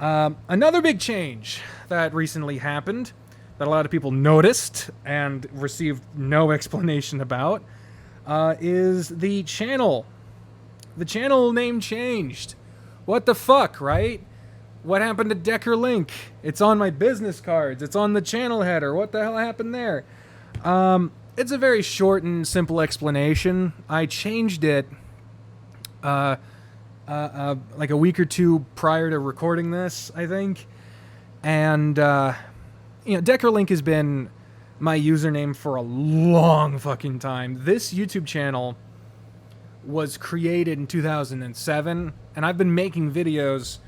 Another big change that recently happened that a lot of people noticed and received no explanation about is the channel. The channel name changed. What the fuck, right? What happened to deckerlink? It's on my business cards. It's on the channel header. What the hell happened there? It's a very short and simple explanation. I changed it like a week or two prior to recording this, I think. And, deckerlink has been my username for a long fucking time. This YouTube channel was created in 2007, and I've been making videos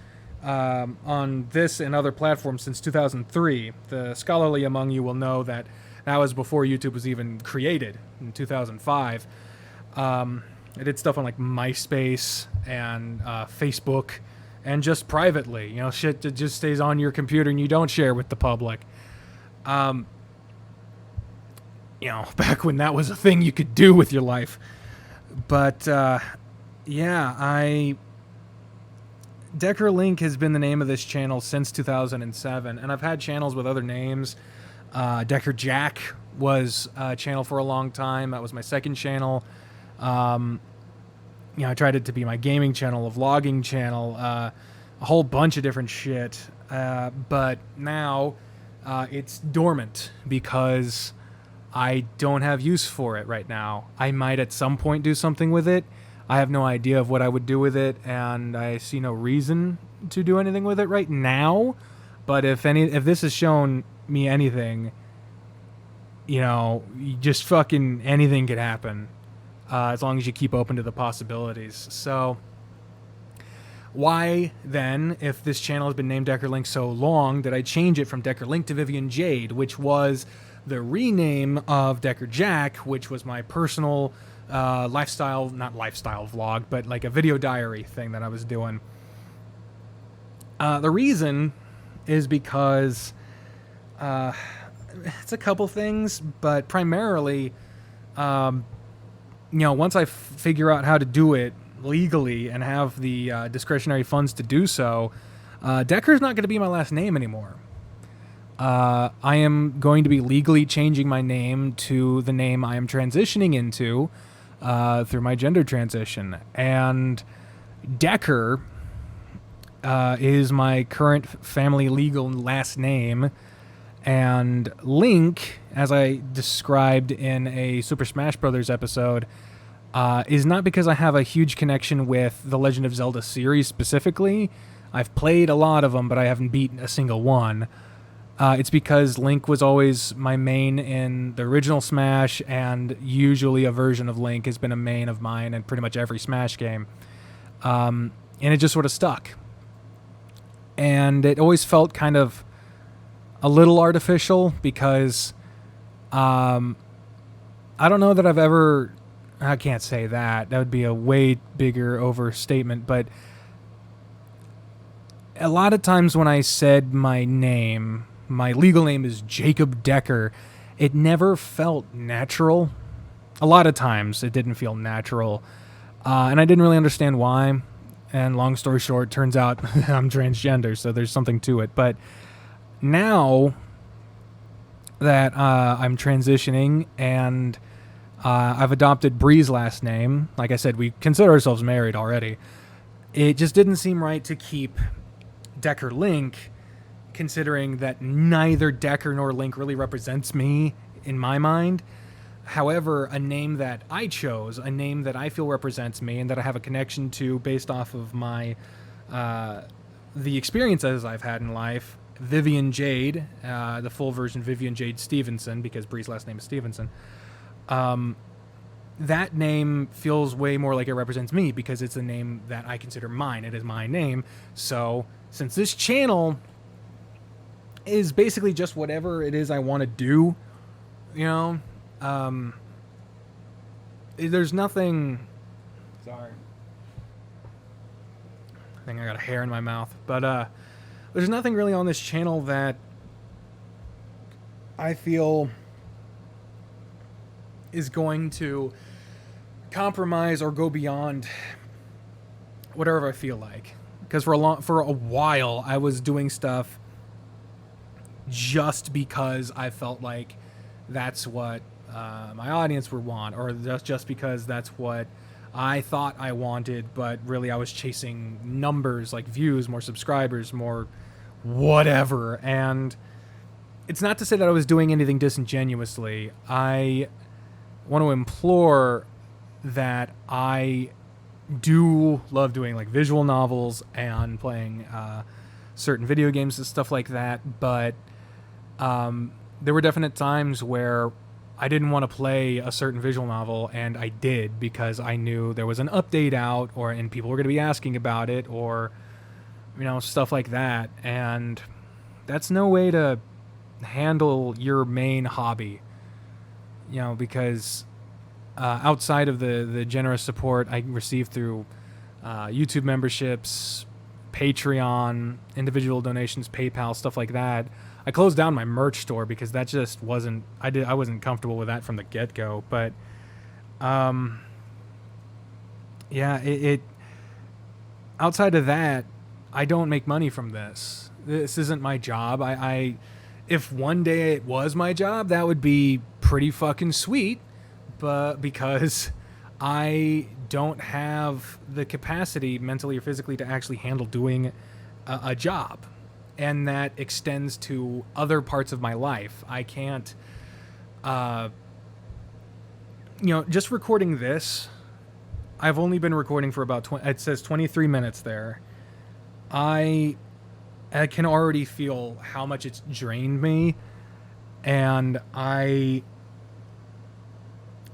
on this and other platforms since 2003. The scholarly among you will know that that was before YouTube was even created in 2005. I did stuff on like MySpace and Facebook, and just privately, shit that just stays on your computer and you don't share with the public. Back when that was a thing you could do with your life. But deckerlink has been the name of this channel since 2007, and I've had channels with other names. Decker Jack was a channel for a long time. That was my second channel. I tried it to be my gaming channel, a vlogging channel, a whole bunch of different shit. But now it's dormant because I don't have use for it right now. I might at some point do something with it. I have no idea of what I would do with it, and I see no reason to do anything with it right now. But if this has shown me anything, just fucking anything could happen. As long as you keep open to the possibilities. So, why then, if this channel has been named Deckerlink so long, did I change it from Deckerlink to Vivian Jade, which was the rename of Decker Jack, which was my personal not lifestyle vlog, but like a video diary thing that I was doing. The reason is because it's a couple things, but primarily, once I figure out how to do it legally and have the discretionary funds to do so, Decker's not going to be my last name anymore. I am going to be legally changing my name to the name I am transitioning into through my gender transition. And Decker is my current family legal last name. And Link, as I described in a Super Smash Bros. Episode, is not because I have a huge connection with the Legend of Zelda series specifically. I've played a lot of them, but I haven't beaten a single one. It's because Link was always my main in the original Smash, and usually a version of Link has been a main of mine in pretty much every Smash game. And it just sort of stuck. And it always felt kind of a little artificial because I don't know that I've ever... I can't say that. That would be a way bigger overstatement, but a lot of times when I said my name, my legal name is Jacob Decker, it never felt natural. A lot of times it didn't feel natural, and I didn't really understand why. And long story short, turns out I'm transgender, so there's something to it. But now that I'm transitioning and I've adopted Bri's last name, like I said, we consider ourselves married already, it just didn't seem right to keep Decker Link, considering that neither Decker nor Link really represents me in my mind. However, a name that I chose, a name that I feel represents me and that I have a connection to based off of my the experiences I've had in life, Vivian Jade, the full version Vivian Jade Stevenson, because Bri's last name is Stevenson, that name feels way more like it represents me because it's a name that I consider mine. It is my name. So since this channel is basically just whatever it is I want to do, there's nothing... Sorry. I think I got a hair in my mouth. But there's nothing really on this channel that I feel is going to compromise or go beyond whatever I feel like. because for a while I was doing stuff just because I felt like that's what my audience would want, or just because that's what I thought I wanted, but really I was chasing numbers, like views, more subscribers, more whatever. And it's not to say that I was doing anything disingenuously. I want to implore that I do love doing like visual novels and playing certain video games and stuff like that, but there were definite times where I didn't want to play a certain visual novel, and I did because I knew there was an update out, and people were going to be asking about it, or stuff like that. And that's no way to handle your main hobby, because outside of the generous support I received through YouTube memberships, Patreon, individual donations, PayPal, stuff like that, I closed down my merch store because that just wasn't, I wasn't comfortable with that from the get-go. But it outside of that, I don't make money from this. This isn't my job. If one day it was my job, that would be pretty fucking sweet, but because I don't have the capacity mentally or physically to actually handle doing a job. And that extends to other parts of my life. I can't, just recording this, I've only been recording for about it says 23 minutes there. I can already feel how much it's drained me. And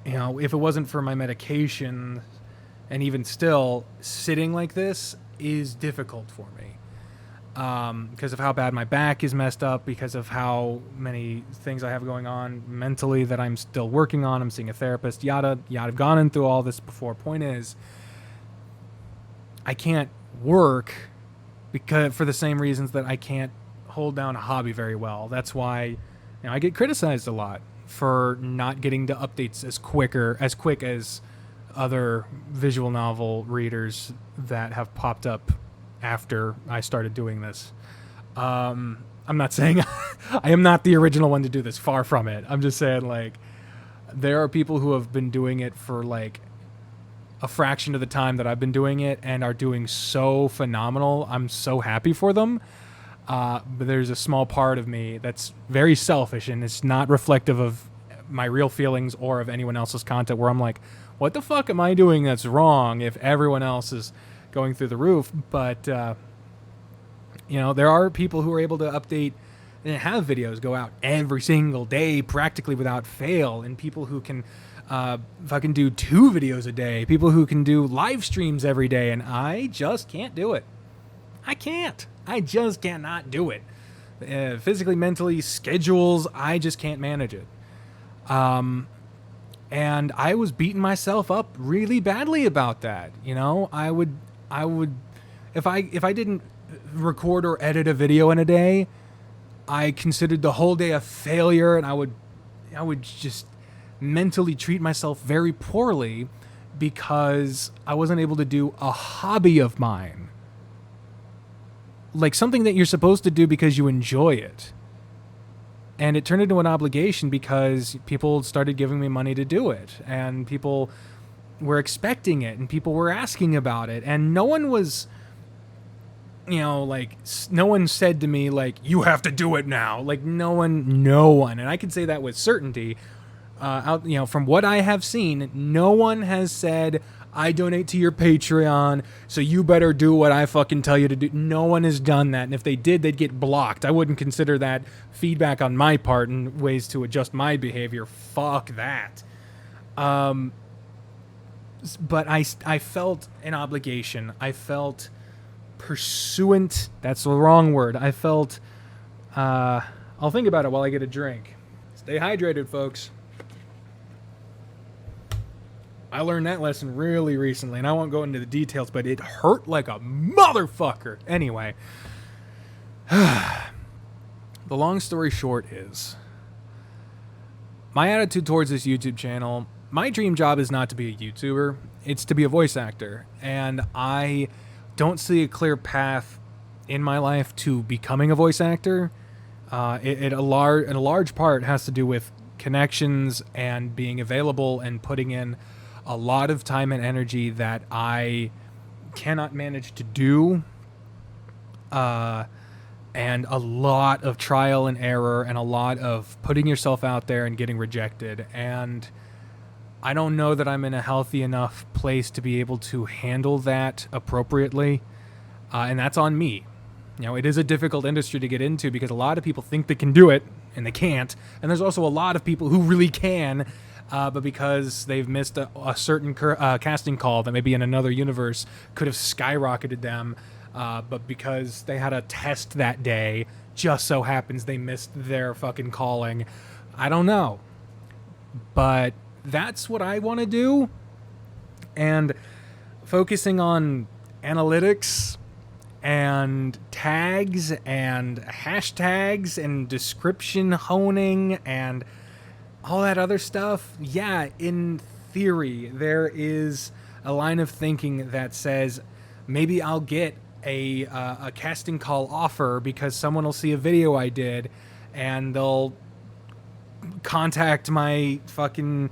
if it wasn't for my medication, and even still, sitting like this is difficult for me. Because of how bad my back is messed up, because of how many things I have going on mentally that I'm still working on. I'm seeing a therapist, yada, yada. I've gone through all this before. Point is, I can't work because for the same reasons that I can't hold down a hobby very well. That's why I get criticized a lot for not getting to updates as quick as other visual novel readers that have popped up after I started doing this. I'm not saying I am not the original one to do this, far from it. I'm just saying, like, there are people who have been doing it for like a fraction of the time that I've been doing it and are doing so phenomenal. I'm so happy for them. But there's a small part of me that's very selfish, and it's not reflective of my real feelings or of anyone else's content, where I'm like, what the fuck am I doing that's wrong if everyone else is going through the roof? But there are people who are able to update and have videos go out every single day practically without fail, and people who can fucking do 2 videos a day, people who can do live streams every day, and I just can't do it. I just cannot do it. Physically, mentally, schedules, I just can't manage it. And I was beating myself up really badly about that. I would, if I didn't record or edit a video in a day, I considered the whole day a failure, and I would just mentally treat myself very poorly because I wasn't able to do a hobby of mine. Like something that you're supposed to do because you enjoy it. And it turned into an obligation because people started giving me money to do it, and people were expecting it, and people were asking about it, and no one was, no one said to me, like, you have to do it now. Like, no one, and I can say that with certainty, from what I have seen, no one has said, I donate to your Patreon, so you better do what I fucking tell you to do. No one has done that, and if they did, they'd get blocked. I wouldn't consider that feedback on my part and ways to adjust my behavior. Fuck that. But I felt an obligation. I felt pursuant. That's the wrong word. I felt, I'll think about it while I get a drink. Stay hydrated, folks. I learned that lesson really recently, and I won't go into the details, but it hurt like a motherfucker. Anyway, the long story short is, my attitude towards this YouTube channel, my dream job is not to be a YouTuber, it's to be a voice actor. And I don't see a clear path in my life to becoming a voice actor. A large part has to do with connections and being available and putting in a lot of time and energy that I cannot manage to do. And a lot of trial and error and a lot of putting yourself out there and getting rejected. And I don't know that I'm in a healthy enough place to be able to handle that appropriately. And that's on me. You know, it is a difficult industry to get into because a lot of people think they can do it and they can't. And there's also a lot of people who really can, but because they've missed a certain casting call that maybe in another universe could have skyrocketed them, but because they had a test that day, just so happens they missed their fucking calling. I don't know. But that's what I want to do. And focusing on analytics and tags and hashtags and description honing and all that other stuff. Yeah, in theory, there is a line of thinking that says maybe I'll get a casting call offer because someone will see a video I did and they'll contact my fucking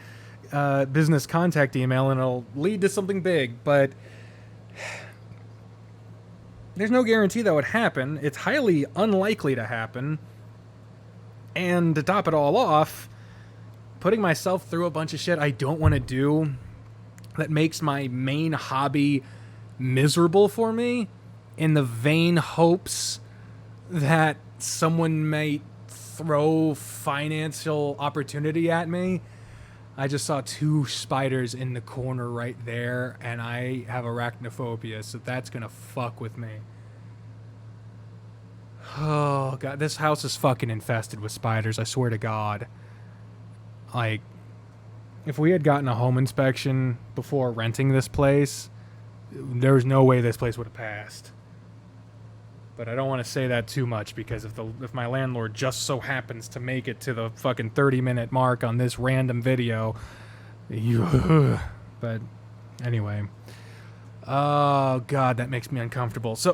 business contact email and it'll lead to something big. But there's no guarantee that would happen. It's highly unlikely to happen. And to top it all off, putting myself through a bunch of shit I don't want to do that makes my main hobby miserable for me in the vain hopes that someone might throw financial opportunity at me. I just saw 2 spiders in the corner right there, and I have arachnophobia, so that's gonna fuck with me. Oh, God, this house is fucking infested with spiders, I swear to God. Like, if we had gotten a home inspection before renting this place, there's no way this place would have passed. But I don't want to say that too much because if my landlord just so happens to make it to the fucking 30-minute mark on this random video, but anyway. Oh, God, that makes me uncomfortable. So,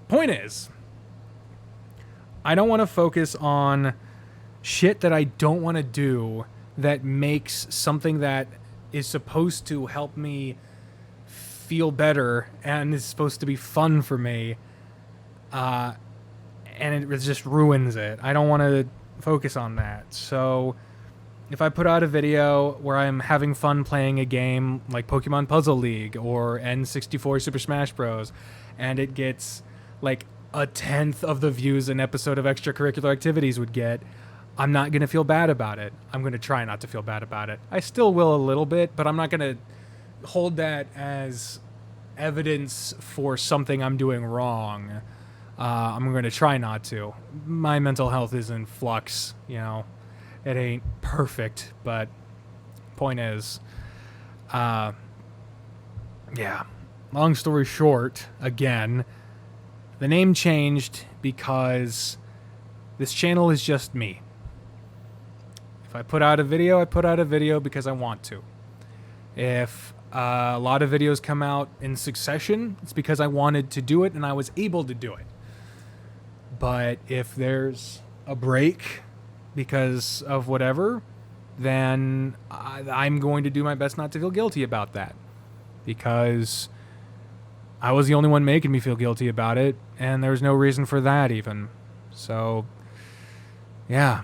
point is, I don't want to focus on shit that I don't want to do that makes something that is supposed to help me feel better and is supposed to be fun for me, and it just ruins it. I don't want to focus on that. So if I put out a video where I'm having fun playing a game like Pokemon Puzzle League or N64 Super Smash Bros. And it gets like 1/10 of the views an episode of Extracurricular Activities would get, I'm not going to feel bad about it. I'm going to try not to feel bad about it. I still will a little bit, but I'm not going to hold that as evidence for something I'm doing wrong. I'm going to try not to. My mental health is in flux, you know. It ain't perfect, but point is, yeah. Long story short, again, the name changed because this channel is just me. If I put out a video, I put out a video because I want to. If a lot of videos come out in succession, it's because I wanted to do it and I was able to do it. But if there's a break because of whatever, then I'm going to do my best not to feel guilty about that. Because I was the only one making me feel guilty about it, and there was no reason for that even. So, yeah.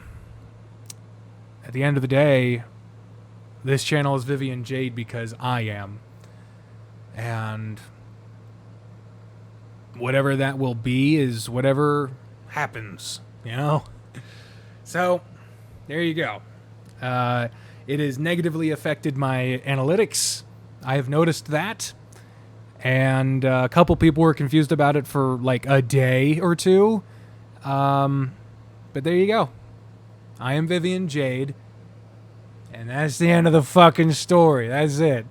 At the end of the day, this channel is Vivian Jade because I am. And whatever that will be is whatever happens, you know? So, there you go. It has negatively affected my analytics. I have noticed that. And a couple people were confused about it for like a day or two. But there you go. I am Vivian Jade. And that's the end of the fucking story. That's it.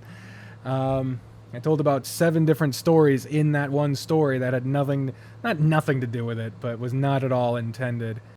I told about 7 different stories in that one story that had not nothing to do with it, but was not at all intended.